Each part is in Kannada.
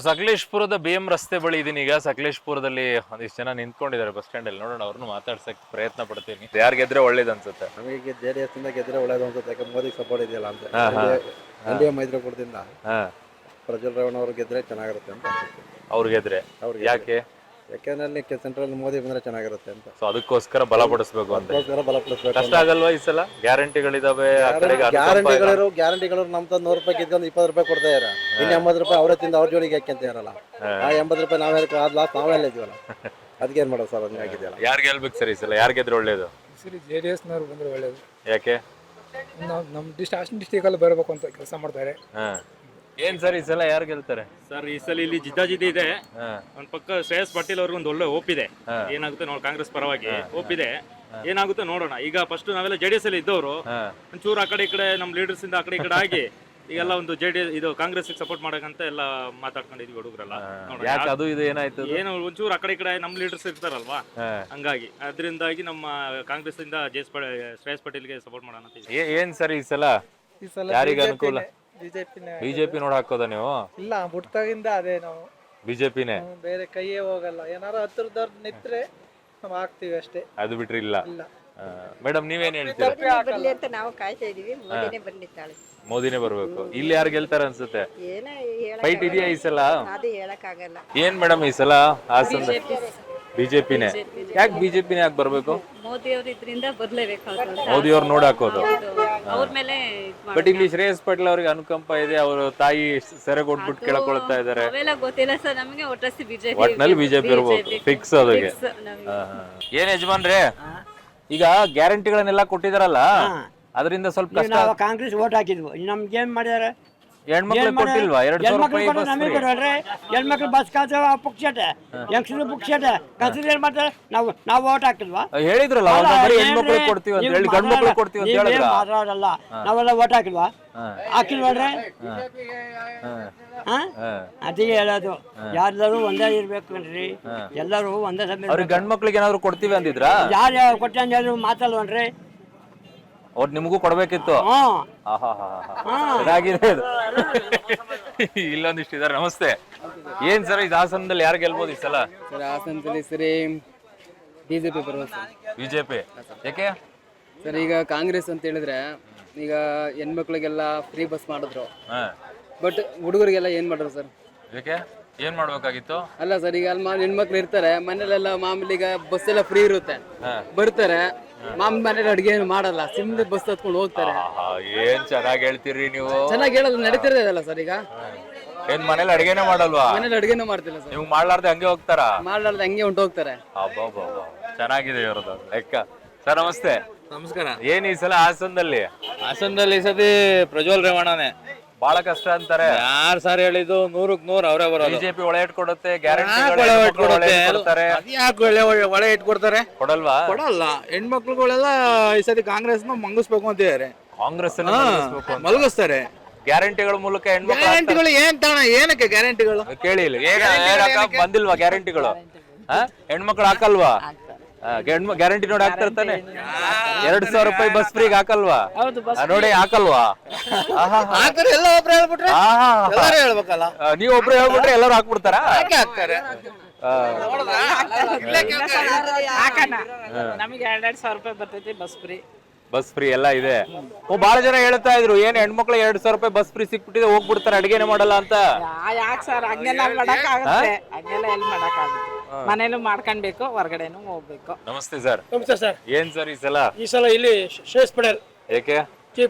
ಸಕಲೇಶ್ಪುರದ BM ರಸ್ತೆ ಬಳಿ ಇದೀನಿ ಈಗ. ಸಕಲೇಶ್ಪುರದಲ್ಲಿ ಒಂದಿಷ್ಟು ಜನ ನಿಂತ್ಕೊಂಡಿದ್ದಾರೆ ಬಸ್ ಸ್ಟ್ಯಾಂಡ್ ಅಲ್ಲಿ. ನೋಡೋಣ, ಅವ್ರನ್ನು ಮಾತಾಡ್ಸಕ್ ಪ್ರಯತ್ನ ಪಡ್ತೀನಿ. ಯಾರು ಗೆದ್ರೆ ಒಳ್ಳೇದು ಅನ್ಸುತ್ತೆ? ನಮಗೆ JDS ಇಂದ ಗೆದ್ರೆ ಒಳ್ಳೇದು ಅನ್ಸುತ್ತೆ. ಯಾಕೆ ಮೋದಿ ಸಪೋರ್ಟ್ ಇದೆಯಲ್ಲ ಅಂತ. NDA ಮೈತ್ರಿಕೂಟದಿಂದ ಪ್ರಜ್ವಲ್ ರೇವಣ್ಣ ಅವರು ಗೆದ್ರೆ ಚೆನ್ನಾಗಿರುತ್ತೆ ಅಂತ ಅನ್ಸುತ್ತೆ. ಅವ್ರು ಗೆದ್ರೆ ಯಾಕೆ? ಯಾಕೆಂದ್ರೆ ಅಲ್ಲಿ ಸೆಂಟ್ರಲ್ ಮೋದಿ ಬಂದ್ರೆ ಚೆನ್ನಾಗಿರುತ್ತೆ ಅಂತ. ಸೊ ಅದಕ್ಕೋಸ್ಕರ ಬಲಪಡಿಸಬೇಕು ಅಂತ. ಬಲಪಡಿಸಬೇಕು. ಕಷ್ಟ ಆಗಲ್ವಾ ಈ ಸಲ? ಗ್ಯಾರಂಟಿಗಳಿದಾವೆ, ಗ್ಯಾರಂಟಿಗಳು ನಮ್ದು 100 ರೂಪಾಯಿ ಇದ್ಕೊಂಡು 20 ರೂಪಾಯಿ ಕೊಡ್ತಾ ಇದಾರೆ. ಇನ್ನು 80 ರೂಪಾಯಿ ಅವರೇ ತಿಂದು ಅವ್ರ ಜೋಡಿಗೆ ಯಾಕೆ ಇರಲ್ಲ. ಆ 80 ರೂಪಾಯಿ ನಾವೇ ಲಾಸ್ಟ್ ನಾವೆಲ್ಲ ಇದೀವಲ್ಲ, ಅದಕ್ಕೆ ಏನ್ ಮಾಡೋದು ಸರ್? ಹಂಗಾಗಿದೆಯಲ್ಲ. ಯಾರು ಗೆಲ್ಬೇಕು ಸರ್ ಈ ಸಲ? ಯಾರು ಗೆದ್ರೆ ಒಳ್ಳೇದು? ಸರಿ, JDS ನವರು ಬಂದ್ರೆ ಒಳ್ಳೇದು. ಯಾಕೆ? ನಮ್ಮ ಡಿಸ್ಟ್ರಿಕ್ಟ್ ಅಲ್ಲಿ ಬರಬೇಕು ಅಂತ ಕೆಲಸ ಮಾಡ್ತಾರೆ. ಏನ್ ಸರ್ ಈ ಸಲ ಯಾರು ಗೆಲ್ತಾರೆ ಸರ್? ಈ ಸಲ ಇಲ್ಲಿ ಜಿದ್ದಾಜಿದ್ದಿ ಇದೆ. ಒಂದ್ ಪಕ್ಕ ಶ್ರೇಯಸ್ ಪಾಟೀಲ್ ಅವ್ರಿಗೆ ಒಂದು ಒಳ್ಳೆ ಹೋಪ್ ಇದೆ. ಏನಾಗುತ್ತೆ ನೋಡಿ, ಕಾಂಗ್ರೆಸ್ ಪರವಾಗಿ ಹೋಪ್ ಇದೆ. ಏನಾಗುತ್ತೆ ನೋಡೋಣ. ಈಗ ಫಸ್ಟ್ ನಾವೆಲ್ಲ JDS ಅಲ್ಲಿ ಇದ್ದವರು ಒಂಚೂರು ಆ ಕಡೆ ಈ ಕಡೆ ನಮ್ಮ ಲೀಡರ್ಸ್ ಇಂದ ಆ ಕಡೆ ಈ ಕಡೆ ಆಗಿ ಈಗೆಲ್ಲ ಒಂದು JDS ಇದು ಕಾಂಗ್ರೆಸ್ ಸಪೋರ್ಟ್ ಮಾಡಕಂತ ಎಲ್ಲ ಮಾತಾಡ್ಕೊಂಡಿದ್ವಿ ಹುಡುಗರೆಲ್ಲ. ಅದು ಇದು ಏನಾಯ್ತು? ಏನು ಒಂಚೂರು ಆ ಕಡೆ ಈ ಕಡೆ ನಮ್ಮ ಲೀಡರ್ಸ್ ಇರ್ತಾರಲ್ವಾ, ಹಂಗಾಗಿ ಅದರಿಂದಾಗಿ ನಮ್ಮ ಕಾಂಗ್ರೆಸ್ ಇಂದ ಶ್ರೇಯಸ್ ಪಾಟೀಲ್ಗೆ ಸಪೋರ್ಟ್ ಮಾಡೋಣ ಅಂತ. ಏನ್ ಸರ್ ಈ ಸಲ ಯಾರಿಗೆ ಅನುಕೂಲ? ಬಿಜೆಪಿ ನೋಡ್ ಹಾಕೋದ ನೀವು? ಇಲ್ಲ, ಹುಟ್ಟಾಗಿಂದ ಅದೇ ನಾವು ಬಿಜೆಪಿನೇ. ಬೇರೆ ಕೈಯೇ ಹೋಗಲ್ಲ. ಏನಾರು ಹತ್ರದವ್ರು ನಿಂತ್ರೆ ನಾವು ಹಾಕ್ತಿವಿ ಅಷ್ಟೇ, ಅದು ಬಿಟ್ರೆ ಇಲ್ಲ. ಮೇಡಮ್ ನೀವೇನ್ ಹೇಳ್ತೀರಾ? ಬರ್ಲಿ ಅಂತ ನಾವು ಕಾಯ್ತಾ ಇದೀವಿ. ಮೋದಿನೇ ಬರ್ಲಿತ್ತಾಳೆ. ಮೋದಿನೇ ಬರ್ಬೇಕು. ಇಲ್ಲಿ ಯಾರು ಗೆಲ್ತಾರ ಅನ್ಸುತ್ತೆ? ಫೈಟ್ ಇದೆಯಾ ಈ ಸಲ? ಅದು ಹೇಳಕ್ ಆಗಲ್ಲ. ಏನ್ ಮೇಡಮ್ ಈ ಸಲ ಹಾಸನ? ಬಿಜೆಪಿನೇ. ಯಾಕೆ ಬಿಜೆಪಿನೇ ಯಾಕೆ ಬರ್ಬೇಕು? ಮೋದಿ ಅವರು ಇದ್ರಿಂದ ಬರ್ಲೇಬೇಕಾಗುತ್ತೆ. ಮೋದಿ ಅವ್ರು ನೋಡ್ ಹಾಕೋದು. ಅವ್ರ ಮೇಲೆ ಬಟ್ ಇಲ್ಲಿ ಶ್ರೇಯಸ್ ಪಾಟೀಲ್ ಅವ್ರಿಗೆ ಅನುಕಂಪ ಇದೆ. ಅವರು ತಾಯಿ ಸೆರೆ ಕೊಟ್ಬಿಟ್ಟು ಕೇಳ್ಕೊಳ್ತಾ ಇದಾರೆ. ಅವೆಲ್ಲ ಗೊತ್ತಿಲ್ಲ ಸರ್ ನಮಗೆ. ಒಟ್ಟಲ್ಲಿ ಬಿಜೆಪಿ, ಒಟ್ನಲ್ಲಿ ಬಿಜೆಪಿ ಇರ್ಬೇಕು ಫಿಕ್ಸ್. ಅದಕ್ಕೆ ಏನ್ ಯಜಮಾನ್ರೆ, ಈಗ ಗ್ಯಾರಂಟಿಗಳನ್ನೆಲ್ಲ ಕೊಟ್ಟಿದಾರಲ್ಲ, ಅದರಿಂದ ಸ್ವಲ್ಪ ಕಷ್ಟ. ನಾವು ಕಾಂಗ್ರೆಸ್ ಓಟ್ ಹಾಕಿದ್ವು. ನಮ್ಗೆ ಏನ್ ಮಾಡಿದಾರೆ? ಹೆಣ್ಮಕ್ಳು ಕೊಟ್ಟಿಲ್ವಾ? 200 ರೂಪಾಯಿ ಬಸ್ ಫ್ರೀ. ಹೆಣ್ಮಕ್ಳು ಬಸ್ ಕಾಸ ಪುಕ್ಷಟೆ, ಹೆಂಗಸರು ಪುಕ್ಷಟೆ, ಕಸರು ಏನ್ ಮಾಡ್ತಾರೆ? ನಾವು ಓಟ್ ಹಾಕಿದ್ವಾ? ಹೇಳಿದ್ರಲ್ಲ ಹೆಣ್ಮಕ್ಳು ಕೊಡ್ತೀವಿ ಅಂತ ಹೇಳಿ, ಗಂಡು ಮಕ್ಳು ಕೊಡ್ತೀವಿ ಅಂತ ಹೇಳಿದ್ರ. ಮಾತಾಡಲ್ಲ, ನಾವೆಲ್ಲ ಓಟ್ ಹಾಕಿಲ್ವಾ? ಹಾಕಿಲ್ವಾಡ್ರೆ? ಅದೇ ಹೇಳೋದು, ಯಾರು ಒಂದೇ ಇರ್ಬೇಕನ್ರಿ, ಎಲ್ಲರೂ ಒಂದೇ ಸಮಯ. ಅವ್ರಿಗೆ ಗಂಡ್ ಮಕ್ಳಿಗೆ ಏನಾದ್ರು ಕೊಡ್ತೀವಿ ಅಂದಿದ್ರ? ಯಾರು ಕೊಟ್ಟ ಮಾತಾಡ್ವನ್ರಿ? ಅವ್ರು ನಿಮಗೂ ಕೊಡ್ಬೇಕಿತ್ತು. ಚೆನ್ನಾಗಿದೆ ಇದು. ಇಲ್ಲೊಂದಿಷ್ಟು ಇದಾರೆ. ನಮಸ್ತೆ. ಏನ್ ಸರ್ ಇದು ಹಾಸನದಲ್ಲಿ ಯಾರು ಗೆಲ್ಬೋದು ಈ ಸಲ? ಸರ್ ಹಾಸನದಲ್ಲಿ ಸರಿ ಬಿಜೆಪಿ ಬರ್ಬೋದು ಸರ್. ಬಿಜೆಪಿ ಯಾಕೆ ಸರ್? ಈಗ ಕಾಂಗ್ರೆಸ್ ಅಂತ ಹೇಳಿದ್ರೆ ಈಗ ಹೆಣ್ಮಕ್ಳಿಗೆಲ್ಲ ಫ್ರೀ ಬಸ್ ಮಾಡಿದ್ರು, ಬಟ್ ಹುಡುಗರಿಗೆಲ್ಲ ಏನ್ ಮಾಡಿದ್ರು ಸರ್? ಯಾಕೆ ಏನ್ ಮಾಡ್ಬೇಕಾಗಿತ್ತು? ಅಲ್ಲ ಸರ್, ಈಗ ಅಲ್ಲಿ ಹೆಣ್ಮಕ್ಳು ಇರ್ತಾರೆ ಮನೇಲೆಲ್ಲ, ಮಾಮೂಲಿ ಈಗ ಬಸ್ ಎಲ್ಲ ಫ್ರೀ ಇರುತ್ತೆ, ಬರ್ತಾರೆ ಮಾಮೂಲಿ ಮನೇಲಿ ಅಡ್ಗೆ ಏನು ಮಾಡಲ್ಲ, ಸಿಮ್ದು ಬಸ್ ಹತ್ಕೊಂಡು ಹೋಗ್ತಾರೆ. ಏನ್ ಚೆನ್ನಾಗಿ ಹೇಳ್ತೀರಿ ನೀವು. ಚೆನ್ನಾಗಿ ಹೇಳೋದು ನಡೀತಿರೋದಲ್ಲ ಸರ್. ಈಗ ಏನ್ ಮನೇಲಿ ಅಡ್ಗೆನೇ ಮಾಡಲ್ವಾ? ಮನೇಲಿ ಅಡ್ಗೆನೂ ಮಾಡ್ತಿಲ್ಲ ಸರ್. ನೀವು ಮಾಡ್ಲಾರ್ದೆ ಹಂಗೆ ಹೋಗ್ತಾರಾ? ಮಾಡ್ಲಾರ್ದೆ ಹಂಗೆ ಹೊಂಟೋಗ್ತಾರೆ. ಚೆನ್ನಾಗಿದೆ ಇವ್ರದ್ದು ಲೆಕ್ಕ. ಸರ್ ನಮಸ್ತೆ. ನಮಸ್ಕಾರ. ಏನ್ ಈ ಸಲ ಹಾಸನದಲ್ಲಿ? ಹಾಸನದಲ್ಲಿ ಈ ಸತಿ ಪ್ರಜ್ವಲ್ ರೇವಣ್ಣನೇ. ಬಹಳ ಕಷ್ಟ ಅಂತಾರೆ. ಯಾರು ಸರ್ ಹೇಳಿದ್ದು? 100ಕ್ಕೆ 100 ಅವರೇ ಬರೋದು. ಬಿಜೆಪಿ ಒಳೆ ಇಟ್ಕೊಡುತ್ತೆ, ಗ್ಯಾರಂಟಿ ಒಳೆ ಇಟ್ಕೊಡ್ತಾರೆ. ಕೊಡಲ್ವಾ? ಕೊಡಲ್ಲ. ಹೆಣ್ಮಕ್ಳುಗಳೆಲ್ಲ ಈ ಸತಿ ಕಾಂಗ್ರೆಸ್ ಮಂಗಿಸ್ಬೇಕು ಅಂತಿದ್ದಾರೆ. ಕಾಂಗ್ರೆಸ್ ಮಲಗಿಸ್ತಾರೆ ಗ್ಯಾರಂಟಿಗಳ ಮೂಲಕ. ಗ್ಯಾರಂಟಿಗಳು ಏನ್ ತಾಣ? ಏನಕ್ಕೆ ಗ್ಯಾರಂಟಿಗಳು? ಕೇಳಿ ಬಂದಿಲ್ವಾ ಗ್ಯಾರಂಟಿಗಳು? ಹೆಣ್ಮಕ್ಳು ಹಾಕಲ್ವಾ? ಗ್ಯಾರಂಟಿ ನೋಡಿ ಹಾಕ್ತಿರ್ತಾನೆ. 2,000 ರೂಪಾಯಿ ಬಸ್ ಫ್ರೀಗೆ ಹಾಕಲ್ವಾ? ನೋಡಿ ಹಾಕಲ್ವಾ? ಎಲ್ಲ ಒಬ್ರು ಹೇಳ್ಬಿಟ್ರೆ ಹೇಳ್ಬೇಕಲ್ಲ. ನೀವ್ ಒಬ್ರು ಹೇಳ್ಬಿಟ್ರೆ ಎಲ್ಲರೂ ಹಾಕ್ಬಿಡ್ತಾರ? ನಮಗೆ 2,000 ರೂಪಾಯಿ ಬರ್ತೈತಿ ಬಸ್ ಫ್ರೀ. ಬಸ್ ಫ್ರೀ ಎಲ್ಲ ಇದೆ. ಬಹಳ ಜನ ಹೇಳ್ತಾ ಇದ್ರು, ಏನ್ ಹೆಣ್ಮಕ್ಳು 2,000 ರೂಪಾಯಿ ಬಸ್ ಫ್ರೀ ಸಿಕ್ಬಿಟ್ಟಿದೆ, ಹೋಗ್ಬಿಡ್ತಾರೆ, ಅಡಿಗೆನೆ ಮಾಡಲ್ಲ ಅಂತ. ಯಾಕೆ ಸರ್ ಹಂಗೆಲ್ಲ ಮಾಡಕ್ ಆಗುತ್ತೆ? ಹಂಗೆಲ್ಲ ಎಲ್ಲಿ ಮಾಡಕ್ ಆಗುತ್ತೆ? ಮನೇಲೂ ಮಾಡ್ಕೊಳ್ಬೇಕು, ಹೊರಗಡೆನೂ ಹೋಗ್ಬೇಕು. ನಮಸ್ತೆ ಸರ್. ನಮಸ್ತೆ ಸರ್. ಏನ್ ಸರ್ ಈ ಸಲ ಇಲ್ಲಿ ಶ್ರೇಯಸ್ ಪಟೇಲ್. ಏಕೆ?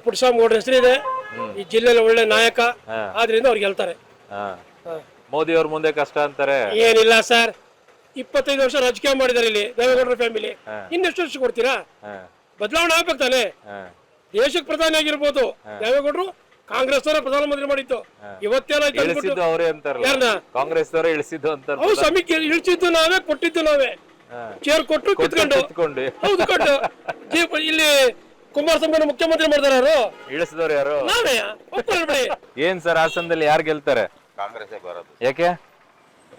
ಪುಟ್ಟಸ್ವಾಮಿ ಗೌಡ್ರ ಹೆಸರಿದೆ, ಈ ಜಿಲ್ಲೆಯಲ್ಲಿ ಒಳ್ಳೆ ನಾಯಕ, ಆದ್ರಿಂದ ಅವ್ರು ಗೆಲ್ತಾರೆ. ಮೋದಿ ಅವ್ರ ಮುಂದೆ ಕಷ್ಟ ಅಂತಾರೆ. ಏನಿಲ್ಲ ಸರ್, 25 ವರ್ಷ ರಾಜಕೀಯ ಮಾಡಿದಾರೆ ಇಲ್ಲಿ ದೇವೇಗೌಡರ ಫ್ಯಾಮಿಲಿ. ಇನ್ನೆಷ್ಟು ವರ್ಷ ಕೊಡ್ತೀರಾ? ಬದಲಾವಣೆ ಆಗ್ಬೇಕು ತಾನೆ. ದೇಶಕ್ಕೆ ಪ್ರಧಾನಿ ಆಗಿರ್ಬೋದು ದೇವೇಗೌಡರು, ಕಾಂಗ್ರೆಸ್ ಅವರ ಪ್ರಧಾನಮಂತ್ರಿ ಮಾಡಿತ್ತು. ಇವತ್ತೇನಾಯ್ತು? ಕಾಂಗ್ರೆಸ್ ಇಳಿಸಿದ್ದು ಅಂತ. ಹೌದು, ಸಮೀಕ್ಷೆ ಇಳಿಸಿದ್ದು ನಾವೇ, ಕೊಟ್ಟಿದ್ದು ನಾವೇ. ಚೇರ್ ಕೊಟ್ಟು ಕಿತ್ಕೊಂಡು ಹೌದು ಕೊಟ್ಟು. ಇಲ್ಲಿ ಕುಮಾರಸ್ವಾಮಿ ಮುಖ್ಯಮಂತ್ರಿ ಮಾಡ್ತಾರ, ಯಾರು ಇಳಿಸಿದವ್ರು? ಯಾರು? ನಾವೇ. ಏನ್ ಸರ್ ಹಾಸನದಲ್ಲಿ ಯಾರು ಗೆಲ್ತಾರೆ? ಕಾಂಗ್ರೆಸ್ ಬರೋದು. ಯಾಕೆ?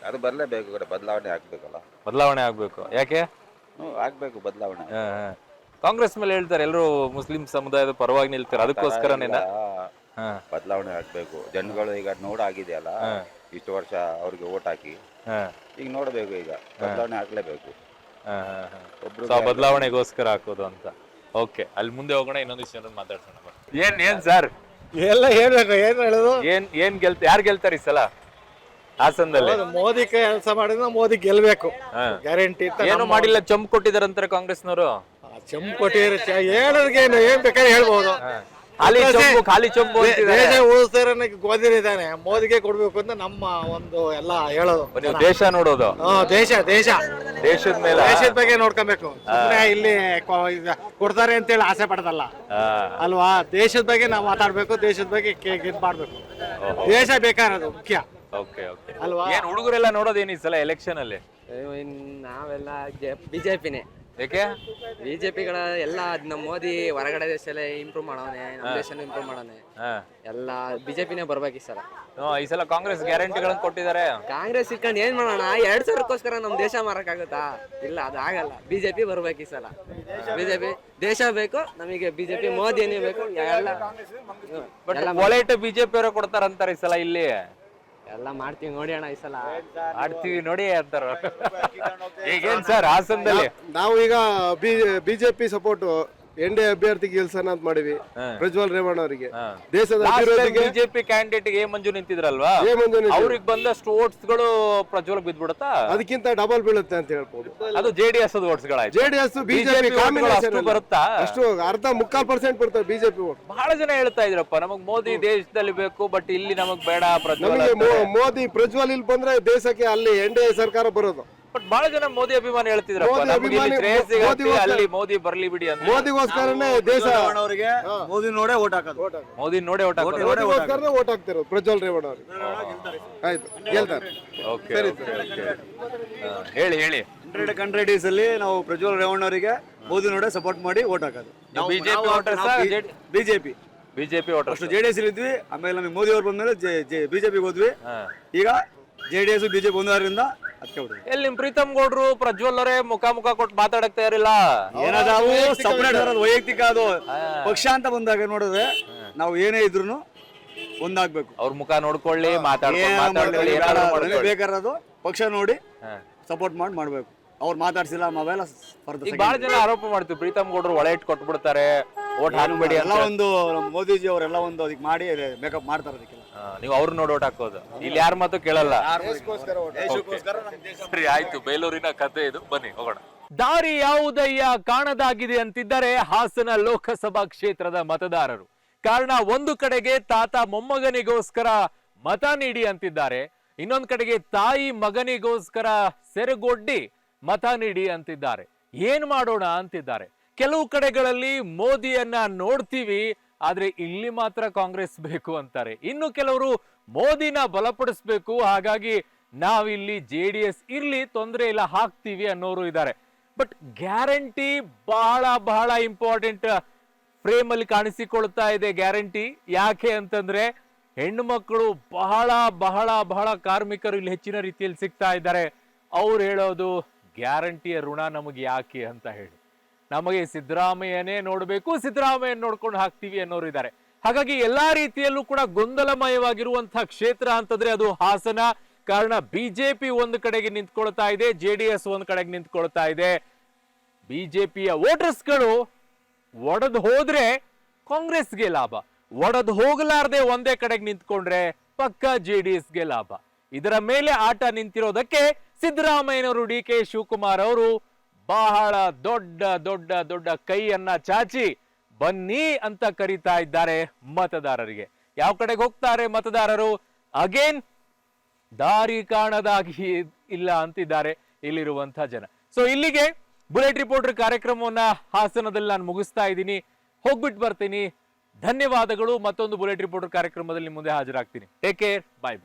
ಅದು ಬರ್ಲೇಬೇಕು, ಬದಲಾವಣೆ ಆಗ್ಬೇಕಲ್ಲ. ಬದಲಾವಣೆ ಆಗ್ಬೇಕು. ಯಾಕೆ ಆಗ್ಬೇಕು ಬದಲಾವಣೆ? ಕಾಂಗ್ರೆಸ್ ಮೇಲೆ ಹೇಳ್ತಾರೆ, ಎಲ್ಲರೂ ಮುಸ್ಲಿಂ ಸಮುದಾಯದ ಪರವಾಗಿ ನಿಲ್ತಾರೆ, ಅದಕ್ಕೋಸ್ಕರನೇ ಬದಲಾವಣೆ ಆಗ್ಬೇಕು. ಜನಗಳು ಈಗ ನೋಡಾಗಿದೆಯಲ್ಲ, ಇಷ್ಟು ವರ್ಷ ಅವ್ರಿಗೆ ಓಟ್ ಹಾಕಿ ಹಾ ಈಗ ನೋಡಬೇಕು, ಈಗ ಬದಲಾವಣೆ ಆಗ್ಲೇಬೇಕು. ಹಾ ಹಾ ಹಾ ಸೊ ಬದಲಾವಣೆಗೋಸ್ಕರ ಹಾಕೋದು ಅಂತ. ಓಕೆ, ಅಲ್ಲಿ ಮುಂದೆ ಹೋಗೋಣ, ಇನ್ನೊಂದಿಷ್ಟು ಜನ ಮಾತಾಡ್ಸೋಣ. ಏನ್ ಸರ್ ಎಲ್ಲ ಹೇಳ್ಬೇಕು, ಏನ್ ಹೇಳೋದು? ಏನ್ ಯಾರು ಗೆಲ್ತಾರೆ ಈ ಸಲ ಹಾಸನದಲ್ಲಿ? ಮೋದಿ ಕೆಲಸ ಮಾಡಿದ್ರೆ ಮೋದಿ ಗೆಲ್ಬೇಕು, ಗ್ಯಾರಂಟಿ. ಏನು ಮಾಡಿಲ್ಲ, ಚಂಪ್ ಕೊಟ್ಟಿದಾರಂತಾರೆ ಕಾಂಗ್ರೆಸ್ನವರು. ಚಂಪ್ ಕೊಟ್ಟಿದ್ರೆ ಹೇಳೋರ್ಗೇನು, ಏನ್ ಬೇಕಾದ್ರೆ ಹೇಳ್ಬೋದು. ಖಾಲಿ ಚಂಪು ದೇಶ ಉಳಿಸ್ತಾರ ಗೋದಿರಿದ್ದಾನೆ, ಮೋದಿಗೆ ಕೊಡ್ಬೇಕು ಅಂತ ನಮ್ಮ ಒಂದು ಎಲ್ಲ ಹೇಳೋದು. ನೀವು ದೇಶ ನೋಡೋದು, ದೇಶದ ಮೇಲೆ, ದೇಶದ ಬಗ್ಗೆ ನೋಡ್ಕೊಬೇಕು. ಸುಮ್ಮನೆ ಇಲ್ಲಿ ಕೊಡ್ತಾರೆ ಅಂತೇಳಿ ಆಸೆ ಪಡೋದಲ್ಲ ಅಲ್ವಾ. ದೇಶದ ಬಗ್ಗೆ ನಾವು ಮಾತಾಡ್ಬೇಕು, ದೇಶದ ಬಗ್ಗೆ ಇದ್ ಮಾಡ್ಬೇಕು. ದೇಶ ಬೇಕಾರದು ಮುಖ್ಯ ಅಲ್ವಾ. ಏನ್ ಹುಡುಗರೆಲ್ಲ ನೋಡೋದೇನು ಈ ಸಲ ಎಲೆಕ್ಷನ್ ಅಲ್ಲಿ? ನಾವೆಲ್ಲ ಬಿಜೆಪಿನೇ. ಯಾಕೆ? ಬಿಜೆಪಿಗಳ ಎಲ್ಲ ನಮ್ಮ ಮೋದಿ ಹೊರಗಡೆ ದೇಶ ಎಲ್ಲ ಇಂಪ್ರೂವ್ ಮಾಡವನೆ, ನಮ್ಮ ದೇಶನ ಇಂಪ್ರೂವ್ ಮಾಡವನೆ. ಎಲ್ಲ ಬಿಜೆಪಿನೇ ಬರ್ಬೇಕು ಈ ಸಲ. ಈ ಸಲ ಕಾಂಗ್ರೆಸ್ ಗ್ಯಾರಂಟಿಗಳನ್ನ ಕೊಟ್ಟಿದ್ದಾರೆ. ಕಾಂಗ್ರೆಸ್ ಇಟ್ಕೊಂಡು ಏನ್ ಮಾಡೋಣ? 2,000ಕ್ಕೋಸ್ಕರ ನಮ್ ದೇಶ ಮಾರಕ್ಕಾಗುತ್ತಾ? ಇಲ್ಲ, ಅದು ಆಗಲ್ಲ. ಬಿಜೆಪಿ ಬರ್ಬೇಕು ಈ ಸಲ. ಬಿಜೆಪಿ ದೇಶ ಬೇಕು ನಮಗೆ, ಬಿಜೆಪಿ ಮೋದಿನೇ ಬೇಕು. ಒಳ್ಳೆ ಬಿಜೆಪಿ ಅವರು ಕೊಡ್ತಾರಂತಾರೆ ಈ ಸಲ. ಇಲ್ಲಿ ಎಲ್ಲ ಮಾಡ್ತೀವಿ ನೋಡಿ ಅಣ್ಣ, ಈ ಸಲ ಮಾಡ್ತೀವಿ ನೋಡಿ ಅಂತಾರ. ಈಗೇನ್ ಸರ್ ಹಾಸನದಲ್ಲಿ ನಾವು ಈಗ ಬಿಜೆಪಿ ಸಪೋರ್ಟ್ ಎನ್ಡಿಎ ಅಭ್ಯರ್ಥಿ ಗೆಲ್ಸನ ಅಂತ ಮಾಡಿವಿ, ಪ್ರಜ್ವಲ್ ರೇವಣ್ಣ ಅವರಿಗೆ. ದೇಶದ ಅಭಿವೃದ್ಧಿಗೆ ಬಿಜೆಪಿ ಕ್ಯಾಂಡಿಡೇಟ್ ಎ ಮಂಜು ನಿಂತಿದ್ರಲ್ವಾ, ಅವ್ರಿಗೆ ಬಂದಷ್ಟು ಓಟ್ಸ್ ಗಳು ಪ್ರಜ್ವಲ್ ಬಿದ್ಬಿಡುತ್ತಾ? ಅದಕ್ಕಿಂತ ಡಬಲ್ ಬೀಳುತ್ತೆ ಅಂತ ಹೇಳ್ಬೋದು. ಅದು ಜೆಡಿಎಸ್ ಓಟ್ಸ್ ಗಳಾಯ್ತು. ಜೆಡಿಎಸ್ ಬಿಜೆಪಿ ಕಾಂಬಿನೇಷನ್ ಬರುತ್ತಾ? ಅಷ್ಟು ಅರ್ಧ 3/4% ಬರ್ತದೆ ಬಿಜೆಪಿ ಓಟ್. ಬಹಳ ಜನ ಹೇಳ್ತಾ ಇದ್ರಪ್ಪ, ನಮಗ್ ಮೋದಿ ದೇಶದಲ್ಲಿ ಬೇಕು, ಬಟ್ ಇಲ್ಲಿ ನಮಗ್ ಬೇಡ ಪ್ರಜ್ವಲ್. ಮೋದಿ ಪ್ರಜ್ವಲ್ ಇಲ್ಲಿ ಬಂದ್ರೆ ದೇಶಕ್ಕೆ ಅಲ್ಲಿ ಎನ್ಡಿಎ ಸರ್ಕಾರ ಬರೋದು. ಬಟ್ ಬಹಳ ಜನ ಮೋದಿ ಅಭಿಮಾನಿ ಹೇಳ್ತಿದ್ರಪ್ಪ, ಅಲ್ಲಿ ಮೋದಿ ಬರ್ಲಿ ಬಿಡಿ ಅಂತ. ಮೋದಿಗೋಸ್ಕರನೇ ದೇಶ ಮೋದಿ ನೋಡೇ ಓಟ್ ಹಾಕೋದು. ಮೋದಿ ನೋಡೇ ಓಟ್ ಹಾಕೋದು. ಮೋದಿಗೋಸ್ಕರನೇ ಓಟ್ ಹಾಕ್ತಿರೋದು ಪ್ರಜ್ವಲ್ ರೇವಣ್ಣ ಅವ್ರಿಗೆ. ಆಯ್ತು, ಗೆಲ್ತಾರೆ. ಹೇಳಿ 100 days ಅಲ್ಲಿ ನಾವು ಪ್ರಜ್ವಲ್ ರೇವಣ್ಣ ಅವರಿಗೆ ಮೋದಿ ನೋಡೇ ಸಪೋರ್ಟ್ ಮಾಡಿ ಓಟ್ ಹಾಕೋದು. ಬಿಜೆಪಿ ಅಷ್ಟು ಜೆಡಿಎಸ್ ಇದ್ವಿ, ಆಮೇಲೆ ನಮಗೆ ಮೋದಿ ಅವ್ರು ಬಂದ್ಮೇಲೆ ಬಿಜೆಪಿಗೆ ಹೋದ್ವಿ. ಈಗ ಜೆಡಿಎಸ್ ಬಿಜೆಪಿ ಒಂದಾದ್ರಿಂದ ಎಲ್ಲಿ ನಿಮ್ ಪ್ರೀತಮ್ ಗೌಡ್ರು ಪ್ರಜ್ವಲ್ ಅವರೇ ಮುಖ ಕೊಟ್ಟು ಮಾತಾಡಕ್ ತಯಾರಿಲ್ಲ. ಏನಾದ್ರು ಸಪರೇಟ್ ವೈಯಕ್ತಿಕ, ಅದು ಪಕ್ಷ ಅಂತ ಬಂದಾಗ ನೋಡಿದ್ರೆ ನಾವು ಏನೇ ಇದ್ರು ಒಂದಾಗ್ಬೇಕು. ಅವ್ರ ಮುಖ ನೋಡ್ಕೊಳ್ಳಿ, ಮಾತಾಡ್ಕೊಳ್ಳಿ. ಬೇಕಾರದು ಪಕ್ಷ ನೋಡಿ ಸಪೋರ್ಟ್ ಮಾಡ್ಬೇಕು. ಅವ್ರು ಮಾತಾಡ್ಸಿಲ್ಲ ನಾವೆಲ್ಲ. ಬಹಳ ಜನ ಆರೋಪ ಮಾಡ್ತೀವಿ, ಪ್ರೀತಮ್ ಗೌಡ್ರು ಒಳ ಇಟ್ಟು ಕೊಟ್ಬಿಡ್ತಾರೆ, ಓಟ್ ಹಾಕ್ಬೇಡಿ ಎಲ್ಲ ಒಂದು ಮೋದಿಜಿ ಅವರೆಲ್ಲ ಒಂದು ಅದಕ್ಕೆ ಮಾಡಿ ಮೇಕಪ್ ಮಾಡ್ತಾರೆ. ಅದಕ್ಕೆಲ್ಲ ನೀವು ಅವ್ರು ನೋಡಿ ಓಟ್ ಹಾಕೋದು, ಇಲ್ಲಿ ಯಾರ ಮಾತು ಕೇಳಲ್ಲ. ಸರಿ ಆಯ್ತು, ಬೇಲೂರಿನ ಕಥೆ ಇದು. ಬನ್ನಿ ಹೋಗೋಣ. ದಾರಿ ಯಾವುದಯ್ಯ ಕಾಣದಾಗಿದೆ ಅಂತಿದ್ದಾರೆ ಹಾಸನ ಲೋಕಸಭಾ ಕ್ಷೇತ್ರದ ಮತದಾರರು. ಕಾರಣ, ಒಂದು ಕಡೆಗೆ ತಾತ ಮೊಮ್ಮಗನಿಗೋಸ್ಕರ ಮತ ನೀಡಿ ಅಂತಿದ್ದಾರೆ, ಇನ್ನೊಂದು ಕಡೆಗೆ ತಾಯಿ ಮಗನಿಗೋಸ್ಕರ ಸೆರಗೊಡ್ಡಿ ಮತ ನೀಡಿ ಅಂತಿದ್ದಾರೆ. ಏನ್ ಮಾಡೋಣ ಅಂತಿದ್ದಾರೆ. ಕೆಲವು ಕಡೆಗಳಲ್ಲಿ ಮೋದಿಯನ್ನ ನೋಡ್ತೀವಿ, ಆದ್ರೆ ಇಲ್ಲಿ ಮಾತ್ರ ಕಾಂಗ್ರೆಸ್ ಬೇಕು ಅಂತಾರೆ. ಇನ್ನು ಕೆಲವರು ಮೋದಿನ ಬಲಪಡಿಸ್ಬೇಕು, ಹಾಗಾಗಿ ನಾವಿಲ್ಲಿ JDS ಇರ್ಲಿ ತೊಂದರೆ ಇಲ್ಲ ಹಾಕ್ತೀವಿ ಅನ್ನೋರು ಇದ್ದಾರೆ. ಬಟ್ ಗ್ಯಾರಂಟಿ ಬಹಳ ಇಂಪಾರ್ಟೆಂಟ್ ಫ್ರೇಮ್ ಅಲ್ಲಿ ಕಾಣಿಸಿಕೊಳ್ತಾ ಇದೆ. ಗ್ಯಾರಂಟಿ ಯಾಕೆ ಅಂತಂದ್ರೆ, ಹೆಣ್ಣು ಮಕ್ಕಳು ಬಹಳ ಕಾರ್ಮಿಕರು ಇಲ್ಲಿ ಹೆಚ್ಚಿನ ರೀತಿಯಲ್ಲಿ ಸಿಗ್ತಾ ಇದ್ದಾರೆ. ಅವ್ರು ಹೇಳೋದು ಗ್ಯಾರಂಟಿಯ ಋಣ ನಮಗೆ ಯಾಕೆ ಅಂತ ಹೇಳಿ, ನಮಗೆ ಸಿದ್ದರಾಮಯ್ಯನೇ ನೋಡ್ಬೇಕು, ಸಿದ್ದರಾಮಯ್ಯ ನೋಡ್ಕೊಂಡು ಹಾಕ್ತೀವಿ ಅನ್ನೋರು ಇದ್ದಾರೆ. ಹಾಗಾಗಿ ಎಲ್ಲಾ ರೀತಿಯಲ್ಲೂ ಕೂಡ ಗೊಂದಲಮಯವಾಗಿರುವಂತಹ ಕ್ಷೇತ್ರ ಅಂತಂದ್ರೆ ಅದು ಹಾಸನ. ಕಾರಣ, ಬಿಜೆಪಿ ಒಂದು ಕಡೆಗೆ ನಿಂತ್ಕೊಳ್ತಾ ಇದೆ, JDS ಒಂದು ಕಡೆಗೆ ನಿಂತ್ಕೊಳ್ತಾ ಇದೆ. ಬಿಜೆಪಿಯ ವೋಟರ್ಸ್ಗಳು ಒಡೆದು ಹೋದ್ರೆ ಕಾಂಗ್ರೆಸ್ಗೆ ಲಾಭ, ಒಡೆದು ಹೋಗಲಾರ್ದೆ ಒಂದೇ ಕಡೆಗೆ ನಿಂತ್ಕೊಂಡ್ರೆ ಪಕ್ಕ JDSಗೆ ಲಾಭ. ಇದರ ಮೇಲೆ ಆಟ ನಿಂತಿರೋದಕ್ಕೆ ಸಿದ್ದರಾಮಯ್ಯನವರು DK ಶಿವಕುಮಾರ್ ಅವರು ಬಹಳ ದೊಡ್ಡ ಕೈಯನ್ನ ಚಾಚಿ ಬನ್ನಿ ಅಂತ ಕರೀತಾ ಇದ್ದಾರೆ ಮತದಾರರಿಗೆ. ಯಾವ ಕಡೆಗೆ ಹೋಗ್ತಾರೆ ಮತದಾರರು? ಅಗೇನ್ ದಾರಿ ಕಾಣದಾಗಿ ಇಲ್ಲ ಅಂತಿದ್ದಾರೆ ಇಲ್ಲಿರುವಂತಹ ಜನ. ಸೊ ಇಲ್ಲಿಗೆ ಬುಲೆಟ್ ರಿಪೋರ್ಟರ್ ಕಾರ್ಯಕ್ರಮವನ್ನ ಹಾಸನದಲ್ಲಿ ನಾನು ಮುಗಿಸ್ತಾ ಇದ್ದೀನಿ. ಹೋಗ್ಬಿಟ್ಟು ಬರ್ತೀನಿ. ಧನ್ಯವಾದಗಳು. ಮತ್ತೊಂದು ಬುಲೆಟ್ ರಿಪೋರ್ಟರ್ ಕಾರ್ಯಕ್ರಮದಲ್ಲಿ ಮುಂದೆ ಹಾಜರಾಗ್ತೀನಿ. ಟೇಕ್ ಕೇರ್, ಬಾಯ್.